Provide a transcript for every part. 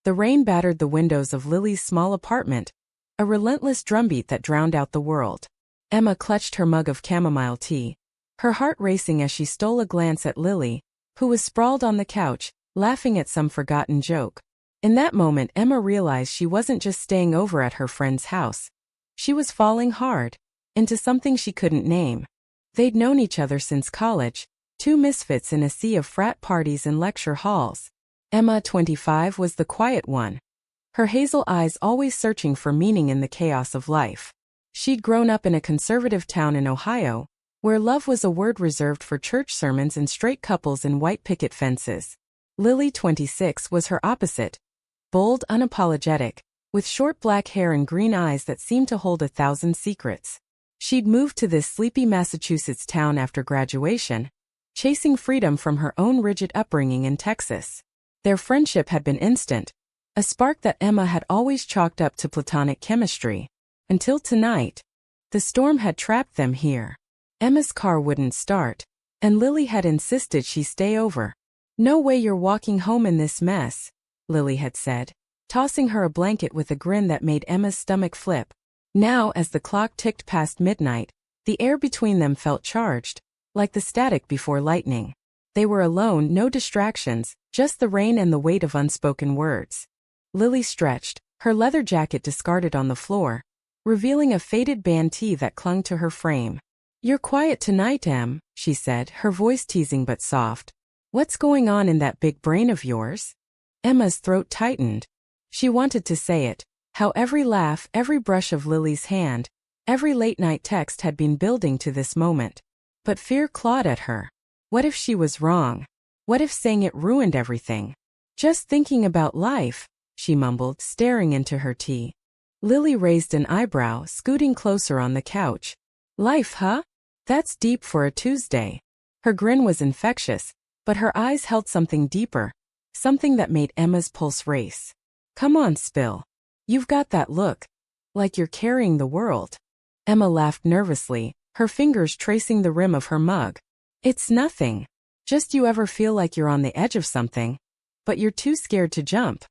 The rain battered the windows of Lily's small apartment, a relentless drumbeat that drowned out the world. Emma clutched her mug of chamomile tea, her heart racing as she stole a glance at Lily, who was sprawled on the couch, laughing at some forgotten joke. In that moment, Emma realized she wasn't just staying over at her friend's house. She was falling hard into something she couldn't name. They'd known each other since college, two misfits in a sea of frat parties and lecture halls. Emma, 25, was the quiet one, her hazel eyes always searching for meaning in the chaos of life. She'd grown up in a conservative town in Ohio, where love was a word reserved for church sermons and straight couples in white picket fences. Lily, 26, was her opposite, bold, unapologetic, with short black hair and green eyes that seemed to hold 1,000 secrets. She'd moved to this sleepy Massachusetts town after graduation, chasing freedom from her own rigid upbringing in Texas. Their friendship had been instant, a spark that Emma had always chalked up to platonic chemistry. Until tonight. The storm had trapped them here. Emma's car wouldn't start, and Lily had insisted she stay over. "No way you're walking home in this mess," Lily had said, tossing her a blanket with a grin that made Emma's stomach flip. Now, as the clock ticked past midnight, the air between them felt charged, like the static before lightning. They were alone, no distractions, just the rain and the weight of unspoken words. Lily stretched, her leather jacket discarded on the floor, revealing a faded band tee that clung to her frame. "You're quiet tonight, Em," she said, her voice teasing but soft. "What's going on in that big brain of yours?" Emma's throat tightened. She wanted to say it, how every laugh, every brush of Lily's hand, every late-night text had been building to this moment. But fear clawed at her. What if she was wrong? What if saying it ruined everything? "Just thinking about life," she mumbled, staring into her tea. Lily raised an eyebrow, scooting closer on the couch. "Life, huh? That's deep for a Tuesday." Her grin was infectious, but her eyes held something deeper, something that made Emma's pulse race. "Come on, spill. You've got that look. Like you're carrying the world." Emma laughed nervously, her fingers tracing the rim of her mug. "It's nothing. Just you ever feel like you're on the edge of something, but you're too scared to jump?"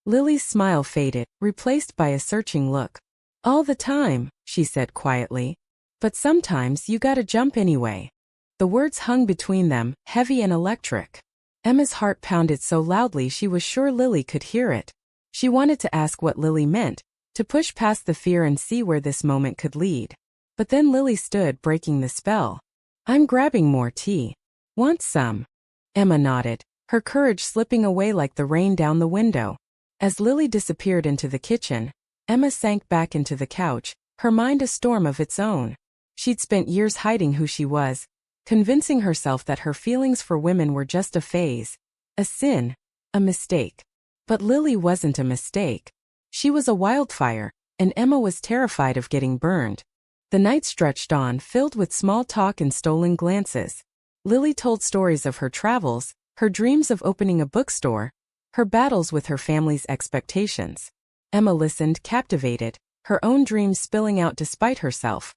Lily's smile faded, replaced by a searching look. "All the time," she said quietly. "But sometimes you gotta jump anyway." The words hung between them, heavy and electric. Emma's heart pounded so loudly she was sure Lily could hear it. She wanted to ask what Lily meant, to push past the fear and see where this moment could lead. But then Lily stood, breaking the spell. "I'm grabbing more tea. Want some?" Emma nodded, her courage slipping away like the rain down the window. As Lily disappeared into the kitchen, Emma sank back into the couch, her mind a storm of its own. She'd spent years hiding who she was, convincing herself that her feelings for women were just a phase, a sin, a mistake. But Lily wasn't a mistake. She was a wildfire, and Emma was terrified of getting burned. The night stretched on, filled with small talk and stolen glances. Lily told stories of her travels, her dreams of opening a bookstore, her battles with her family's expectations. Emma listened, captivated, her own dreams spilling out despite herself.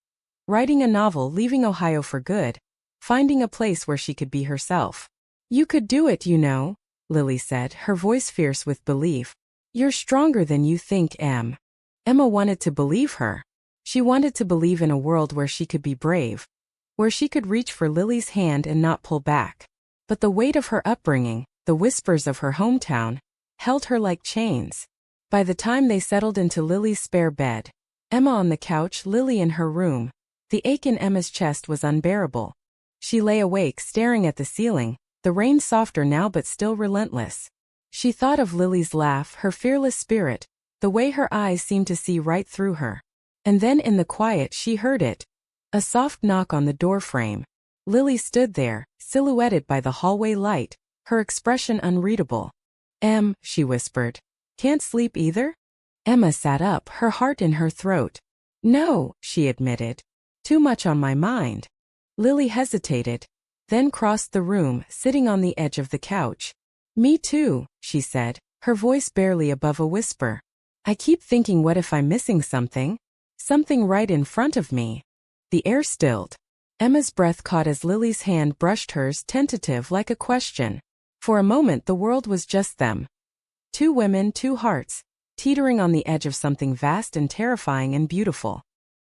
Writing a novel, leaving Ohio for good, finding a place where she could be herself. "You could do it, you know," Lily said, her voice fierce with belief. "You're stronger than you think, Em." Emma wanted to believe her. She wanted to believe in a world where she could be brave, where she could reach for Lily's hand and not pull back. But the weight of her upbringing, the whispers of her hometown, held her like chains. By the time they settled into Lily's spare bed, Emma on the couch, Lily in her room, the ache in Emma's chest was unbearable. She lay awake, staring at the ceiling, the rain softer now but still relentless. She thought of Lily's laugh, her fearless spirit, the way her eyes seemed to see right through her. And then in the quiet she heard it. A soft knock on the doorframe. Lily stood there, silhouetted by the hallway light, her expression unreadable. "Em," she whispered. "Can't sleep either?" Emma sat up, her heart in her throat. "No," she admitted. "Too much on my mind." Lily hesitated, then crossed the room, sitting on the edge of the couch. "Me too," she said, her voice barely above a whisper. "I keep thinking, what if I'm missing something? Something right in front of me." The air stilled. Emma's breath caught as Lily's hand brushed hers, tentative like a question. For a moment the world was just them. Two women, two hearts, teetering on the edge of something vast and terrifying and beautiful.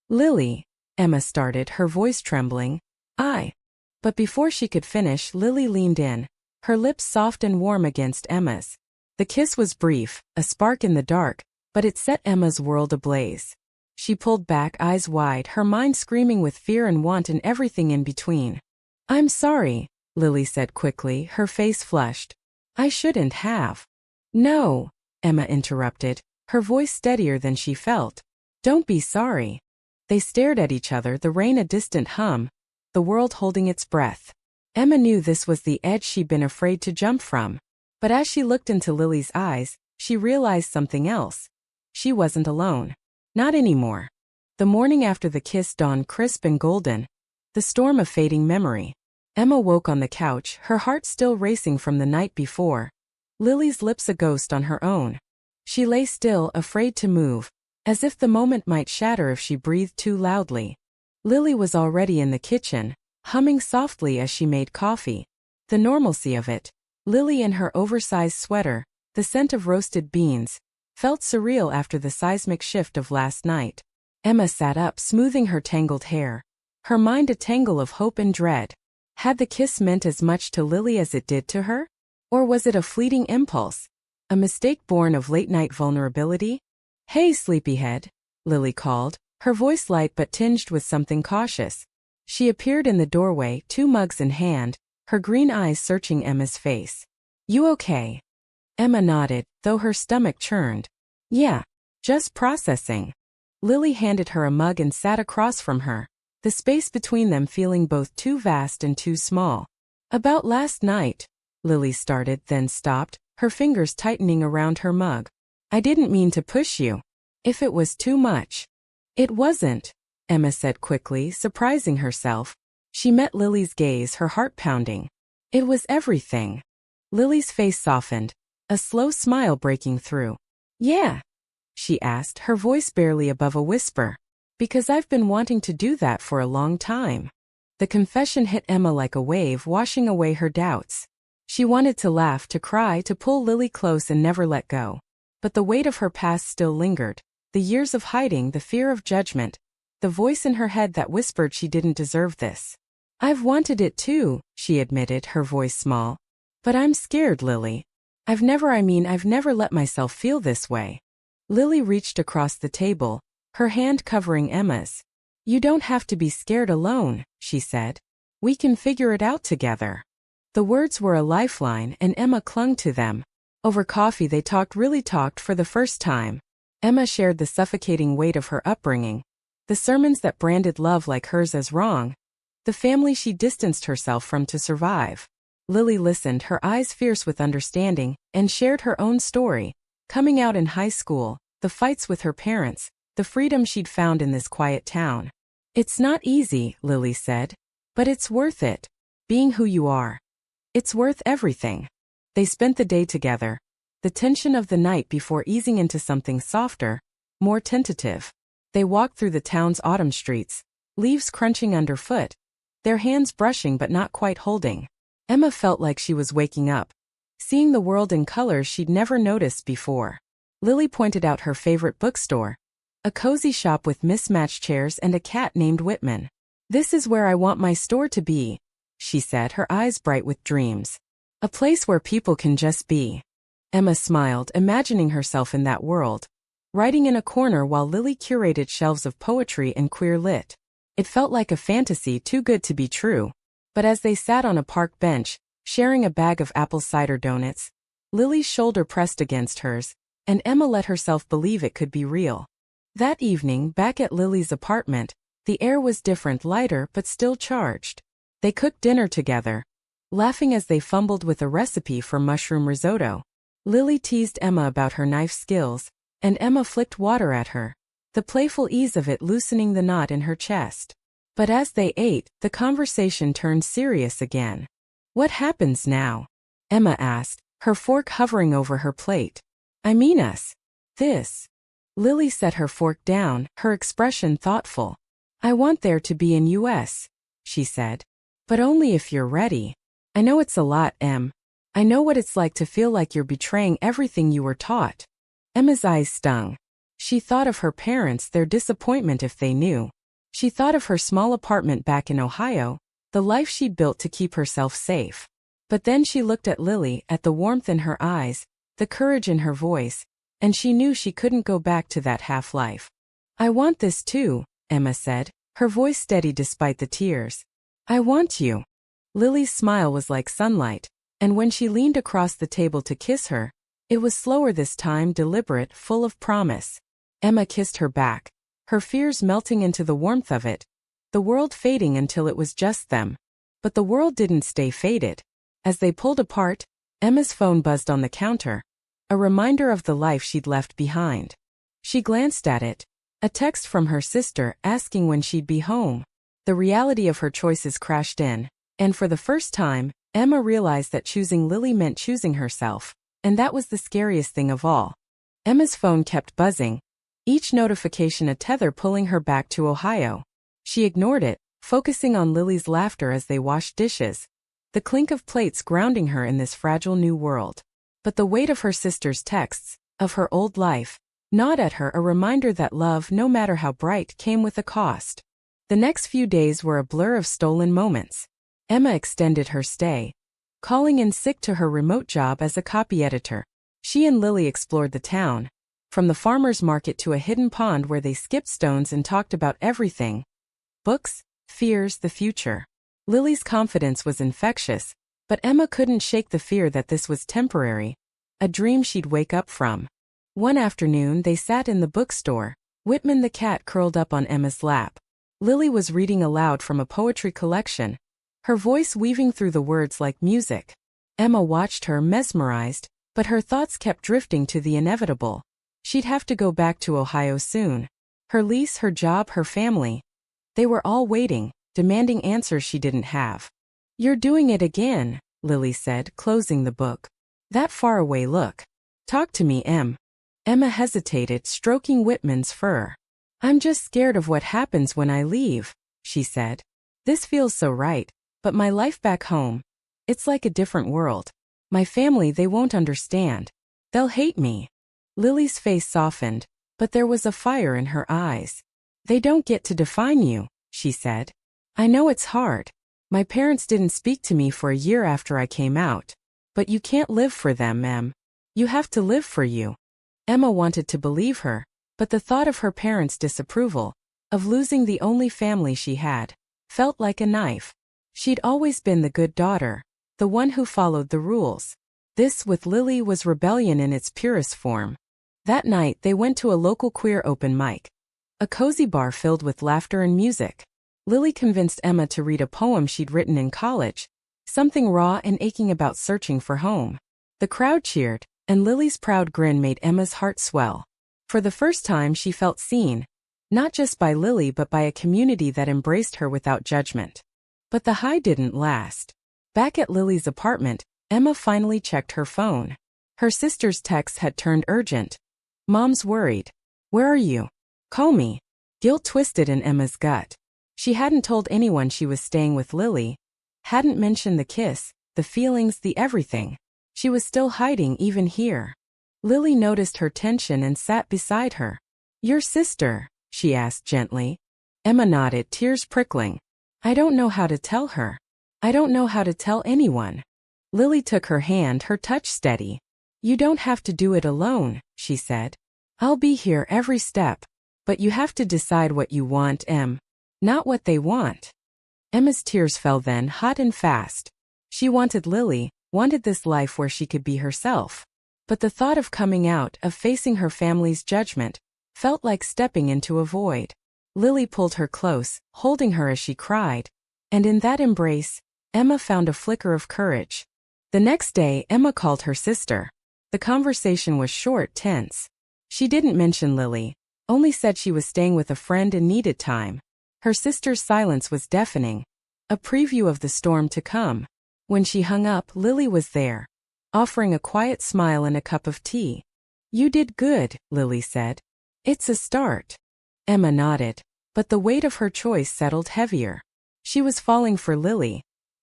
Lily, Emma started, her voice trembling. But before she could finish, Lily leaned in, her lips soft and warm against Emma's. The kiss was brief, a spark in the dark, but it set Emma's world ablaze. She pulled back, eyes wide, her mind screaming with fear and want and everything in between. "I'm sorry," Lily said quickly, her face flushed. "I shouldn't have." "No," Emma interrupted, her voice steadier than she felt. "Don't be sorry." They stared at each other, the rain a distant hum, the world holding its breath. Emma knew this was the edge she'd been afraid to jump from. But as she looked into Lily's eyes, she realized something else. She wasn't alone. Not anymore. The morning after the kiss dawned crisp and golden, the storm of fading memory. Emma woke on the couch, her heart still racing from the night before. Lily's lips a ghost on her own. She lay still, afraid to move, as if the moment might shatter if she breathed too loudly. Lily was already in the kitchen, humming softly as she made coffee. The normalcy of it, Lily in her oversized sweater, the scent of roasted beans, felt surreal after the seismic shift of last night. Emma sat up, smoothing her tangled hair, her mind a tangle of hope and dread. Had the kiss meant as much to Lily as it did to her? Or was it a fleeting impulse? A mistake born of late-night vulnerability? "Hey, sleepyhead," Lily called, her voice light but tinged with something cautious. She appeared in the doorway, two mugs in hand, her green eyes searching Emma's face. "You okay?" Emma nodded, though her stomach churned. "Yeah, just processing." Lily handed her a mug and sat across from her, the space between them feeling both too vast and too small. "About last night," Lily started, then stopped, her fingers tightening around her mug. "I didn't mean to push you. If it was too much." "It wasn't," Emma said quickly, surprising herself. She met Lily's gaze, her heart pounding. "It was everything." Lily's face softened, a slow smile breaking through. "Yeah?" she asked, her voice barely above a whisper. "Because I've been wanting to do that for a long time." The confession hit Emma like a wave, washing away her doubts. She wanted to laugh, to cry, to pull Lily close and never let go. But the weight of her past still lingered, the years of hiding, the fear of judgment, the voice in her head that whispered she didn't deserve this. "I've wanted it too," she admitted, her voice small. "But I'm scared, Lily. I've never let myself feel this way." Lily reached across the table, her hand covering Emma's. "You don't have to be scared alone," she said. "We can figure it out together." The words were a lifeline, and Emma clung to them. Over coffee they really talked for the first time. Emma shared the suffocating weight of her upbringing, the sermons that branded love like hers as wrong, the family she distanced herself from to survive. Lily listened, her eyes fierce with understanding, and shared her own story, coming out in high school, the fights with her parents, the freedom she'd found in this quiet town. "It's not easy," Lily said, "but it's worth it. Being who you are. It's worth everything." They spent the day together, the tension of the night before easing into something softer, more tentative. They walked through the town's autumn streets, leaves crunching underfoot, their hands brushing but not quite holding. Emma felt like she was waking up, seeing the world in colors she'd never noticed before. Lily pointed out her favorite bookstore, a cozy shop with mismatched chairs and a cat named Whitman. "This is where I want my store to be," she said, her eyes bright with dreams. "A place where people can just be." Emma smiled, imagining herself in that world, writing in a corner while Lily curated shelves of poetry and queer lit. It felt like a fantasy too good to be true. But as they sat on a park bench, sharing a bag of apple cider donuts, Lily's shoulder pressed against hers, and Emma let herself believe it could be real. That evening, back at Lily's apartment, the air was different, lighter but still charged. They cooked dinner together, laughing as they fumbled with a recipe for mushroom risotto. Lily teased Emma about her knife skills, and Emma flicked water at her, the playful ease of it loosening the knot in her chest. But as they ate, the conversation turned serious again. "What happens now?" Emma asked, her fork hovering over her plate. "I mean us. This." Lily set her fork down, her expression thoughtful. "I want there to be in US," she said. "But only if you're ready. I know it's a lot, Em. I know what it's like to feel like you're betraying everything you were taught. Emma's eyes stung. She thought of her parents, their disappointment if they knew. She thought of her small apartment back in Ohio, the life she'd built to keep herself safe. But then she looked at Lily, at the warmth in her eyes, the courage in her voice, and she knew she couldn't go back to that half-life. I want this too, Emma said, her voice steady despite the tears. I want you. Lily's smile was like sunlight, and when she leaned across the table to kiss her, it was slower this time, deliberate, full of promise. Emma kissed her back, her fears melting into the warmth of it, the world fading until it was just them. But the world didn't stay faded. As they pulled apart, Emma's phone buzzed on the counter, a reminder of the life she'd left behind. She glanced at it, a text from her sister asking when she'd be home. The reality of her choices crashed in, and for the first time, Emma realized that choosing Lily meant choosing herself, and that was the scariest thing of all. Emma's phone kept buzzing, each notification a tether pulling her back to Ohio. She ignored it, focusing on Lily's laughter as they washed dishes, the clink of plates grounding her in this fragile new world. But the weight of her sister's texts, of her old life, gnawed at her, a reminder that love, no matter how bright, came with a cost. The next few days were a blur of stolen moments. Emma extended her stay, calling in sick to her remote job as a copy editor. She and Lily explored the town, from the farmer's market to a hidden pond where they skipped stones and talked about everything. Books, fears, the future. Lily's confidence was infectious, but Emma couldn't shake the fear that this was temporary, a dream she'd wake up from. One afternoon they sat in the bookstore, Whitman the cat curled up on Emma's lap. Lily was reading aloud from a poetry collection, her voice weaving through the words like music. Emma watched her, mesmerized, but her thoughts kept drifting to the inevitable. She'd have to go back to Ohio soon. Her lease, her job, her family. They were all waiting, demanding answers she didn't have. You're doing it again, Lily said, closing the book. That faraway look. Talk to me, Em. Emma hesitated, stroking Whitman's fur. I'm just scared of what happens when I leave, she said. This feels so right, but my life back home, it's like a different world. My family, they won't understand. They'll hate me. Lily's face softened, but there was a fire in her eyes. They don't get to define you, she said. I know it's hard. My parents didn't speak to me for a year after I came out. But you can't live for them, Em. You have to live for you. Emma wanted to believe her, but the thought of her parents' disapproval, of losing the only family she had, felt like a knife. She'd always been the good daughter, the one who followed the rules. This, with Lily, was rebellion in its purest form. That night they went to a local queer open mic, a cozy bar filled with laughter and music. Lily convinced Emma to read a poem she'd written in college, something raw and aching about searching for home. The crowd cheered, and Lily's proud grin made Emma's heart swell. For the first time she felt seen, not just by Lily but by a community that embraced her without judgment. But the high didn't last. Back at Lily's apartment, Emma finally checked her phone. Her sister's texts had turned urgent. Mom's worried. Where are you? Call me. Guilt twisted in Emma's gut. She hadn't told anyone she was staying with Lily, hadn't mentioned the kiss, the feelings, the everything. She was still hiding even here. Lily noticed her tension and sat beside her. Your sister, she asked gently. Emma nodded, tears prickling. I don't know how to tell her. I don't know how to tell anyone. Lily took her hand, her touch steady. You don't have to do it alone, she said. I'll be here every step. But you have to decide what you want, Em. Not what they want. Emma's tears fell then, hot and fast. She wanted Lily, wanted this life where she could be herself. But the thought of coming out, of facing her family's judgment, felt like stepping into a void. Lily pulled her close, holding her as she cried. And in that embrace, Emma found a flicker of courage. The next day, Emma called her sister. The conversation was short, tense. She didn't mention Lily, only said she was staying with a friend and needed time. Her sister's silence was deafening, a preview of the storm to come. When she hung up, Lily was there, offering a quiet smile and a cup of tea. You did good, Lily said. It's a start. Emma nodded, but the weight of her choice settled heavier. She was falling for Lily,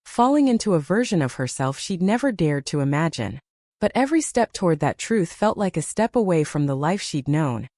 falling into a version of herself she'd never dared to imagine. But every step toward that truth felt like a step away from the life she'd known.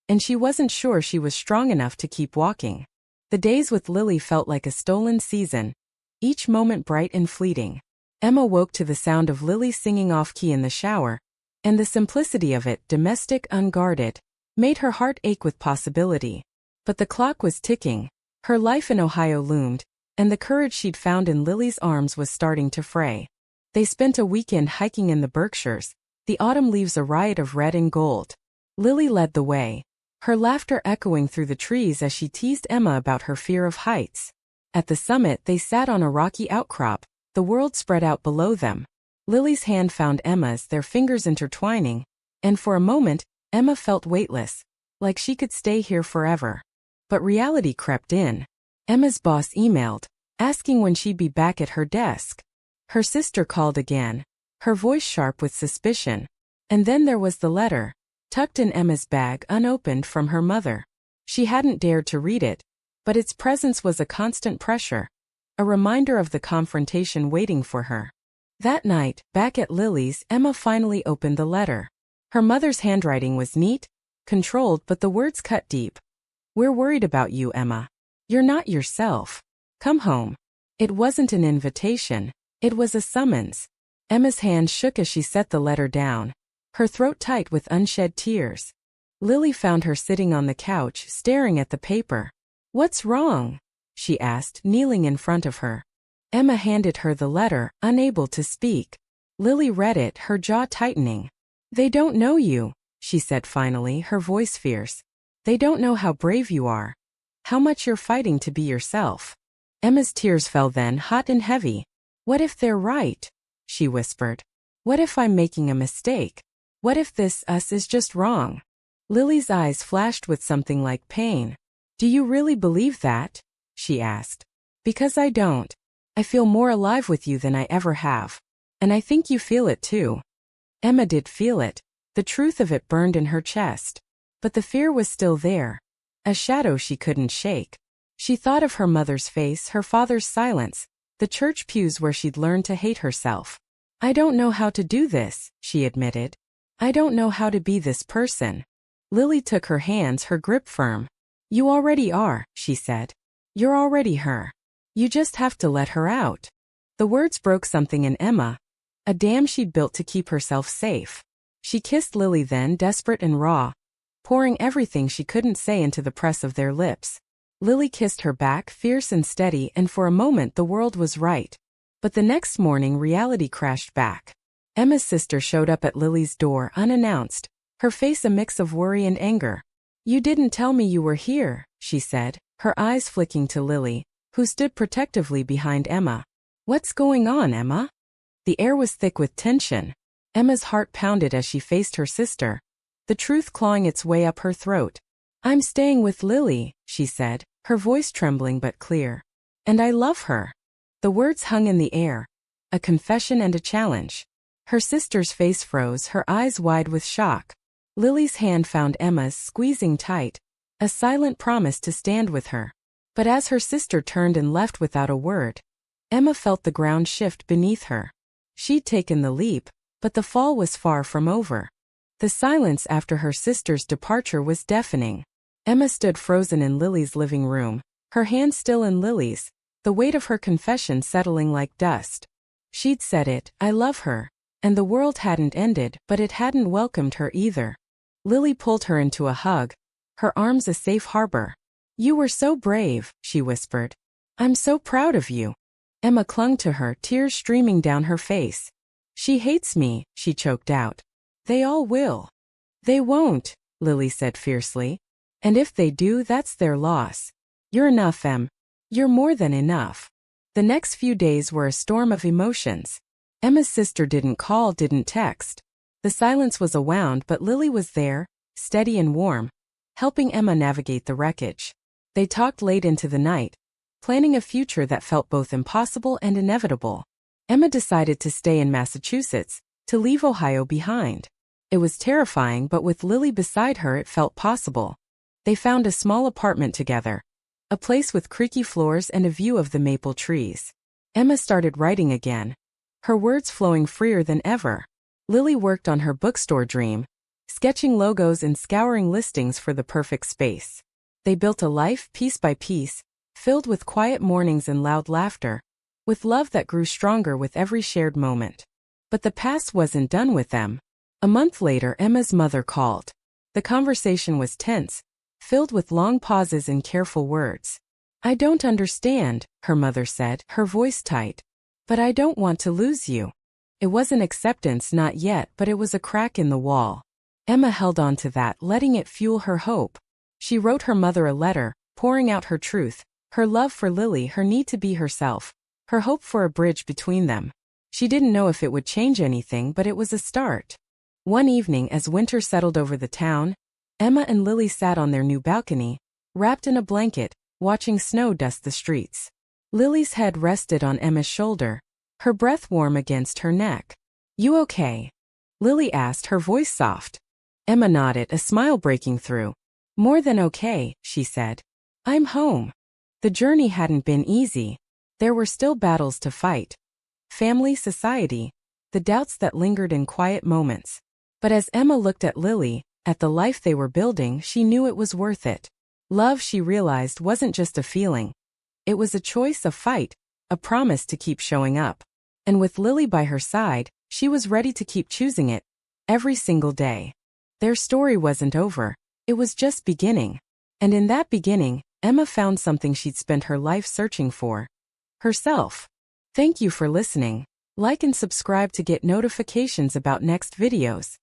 And she wasn't sure she was strong enough to keep walking. The days with Lily felt like a stolen season, each moment bright and fleeting. Emma woke to the sound of Lily singing off-key in the shower, and the simplicity of it, domestic, unguarded, made her heart ache with possibility. But the clock was ticking. Her life in Ohio loomed, and the courage she'd found in Lily's arms was starting to fray. They spent a weekend hiking in the Berkshires, the autumn leaves a riot of red and gold. Lily led the way, her laughter echoing through the trees as she teased Emma about her fear of heights. At the summit they sat on a rocky outcrop, the world spread out below them. Lily's hand found Emma's, their fingers intertwining, and for a moment, Emma felt weightless, like she could stay here forever. But reality crept in. Emma's boss emailed, asking when she'd be back at her desk. Her sister called again, her voice sharp with suspicion. And then there was the letter, tucked in Emma's bag unopened from her mother. She hadn't dared to read it, but its presence was a constant pressure, a reminder of the confrontation waiting for her. That night, back at Lily's, Emma finally opened the letter. Her mother's handwriting was neat, controlled, but the words cut deep. "We're worried about you, Emma. You're not yourself. Come home." It wasn't an invitation. It was a summons. Emma's hand shook as she set the letter down, her throat tight with unshed tears. Lily found her sitting on the couch, staring at the paper. "What's wrong?" she asked, kneeling in front of her. Emma handed her the letter, unable to speak. Lily read it, her jaw tightening. "They don't know you," she said finally, her voice fierce. "They don't know how brave you are, how much you're fighting to be yourself." Emma's tears fell then, hot and heavy. "What if they're right?" she whispered. "What if I'm making a mistake? What if this us is just wrong?" Lily's eyes flashed with something like pain. "Do you really believe that?" she asked. "Because I don't. I feel more alive with you than I ever have. And I think you feel it too." Emma did feel it. The truth of it burned in her chest. But the fear was still there, a shadow she couldn't shake. She thought of her mother's face, her father's silence, the church pews where she'd learned to hate herself. "I don't know how to do this," she admitted. "I don't know how to be this person." Lily took her hands, her grip firm. "You already are," she said. "You're already her. You just have to let her out." The words broke something in Emma, a dam she'd built to keep herself safe. She kissed Lily then, desperate and raw, pouring everything she couldn't say into the press of their lips. Lily kissed her back, fierce and steady, and for a moment the world was right. But the next morning reality crashed back. Emma's sister showed up at Lily's door unannounced, her face a mix of worry and anger. "You didn't tell me you were here," she said, her eyes flicking to Lily, who stood protectively behind Emma. "What's going on, Emma?" The air was thick with tension. Emma's heart pounded as she faced her sister, the truth clawing its way up her throat. "I'm staying with Lily," she said, her voice trembling but clear. "And I love her." The words hung in the air, a confession and a challenge. Her sister's face froze, her eyes wide with shock. Lily's hand found Emma's, squeezing tight, a silent promise to stand with her. But as her sister turned and left without a word, Emma felt the ground shift beneath her. She'd taken the leap, but the fall was far from over. The silence after her sister's departure was deafening. Emma stood frozen in Lily's living room, her hand still in Lily's, the weight of her confession settling like dust. She'd said it, "I love her," and the world hadn't ended, but it hadn't welcomed her either. Lily pulled her into a hug, her arms a safe harbor. "You were so brave," she whispered. "I'm so proud of you." Emma clung to her, tears streaming down her face. "She hates me," she choked out. "They all will." "They won't," Lily said fiercely. "And if they do, that's their loss. You're enough, Em. You're more than enough." The next few days were a storm of emotions. Emma's sister didn't call, didn't text. The silence was a wound, but Lily was there, steady and warm, helping Emma navigate the wreckage. They talked late into the night, planning a future that felt both impossible and inevitable. Emma decided to stay in Massachusetts, to leave Ohio behind. It was terrifying, but with Lily beside her it felt possible. They found a small apartment together, a place with creaky floors and a view of the maple trees. Emma started writing again, her words flowing freer than ever. Lily worked on her bookstore dream, sketching logos and scouring listings for the perfect space. They built a life, piece by piece, filled with quiet mornings and loud laughter, with love that grew stronger with every shared moment. But the past wasn't done with them. A month later, Emma's mother called. The conversation was tense, filled with long pauses and careful words. "I don't understand," her mother said, her voice tight. "But I don't want to lose you." It wasn't acceptance, not yet, but it was a crack in the wall. Emma held on to that, letting it fuel her hope. She wrote her mother a letter, pouring out her truth, her love for Lily, her need to be herself, her hope for a bridge between them. She didn't know if it would change anything, but it was a start. One evening, as winter settled over the town, Emma and Lily sat on their new balcony, wrapped in a blanket, watching snow dust the streets. Lily's head rested on Emma's shoulder, her breath warm against her neck. "You okay?" Lily asked, her voice soft. Emma nodded, a smile breaking through. "More than okay," she said. "I'm home." The journey hadn't been easy. There were still battles to fight. Family, society, the doubts that lingered in quiet moments. But as Emma looked at Lily, at the life they were building, she knew it was worth it. Love, she realized, wasn't just a feeling. It was a choice, a fight, a promise to keep showing up. And with Lily by her side, she was ready to keep choosing it, every single day. Their story wasn't over. It was just beginning. And in that beginning, Emma found something she'd spent her life searching for. Herself. Thank you for listening. Like and subscribe to get notifications about next videos.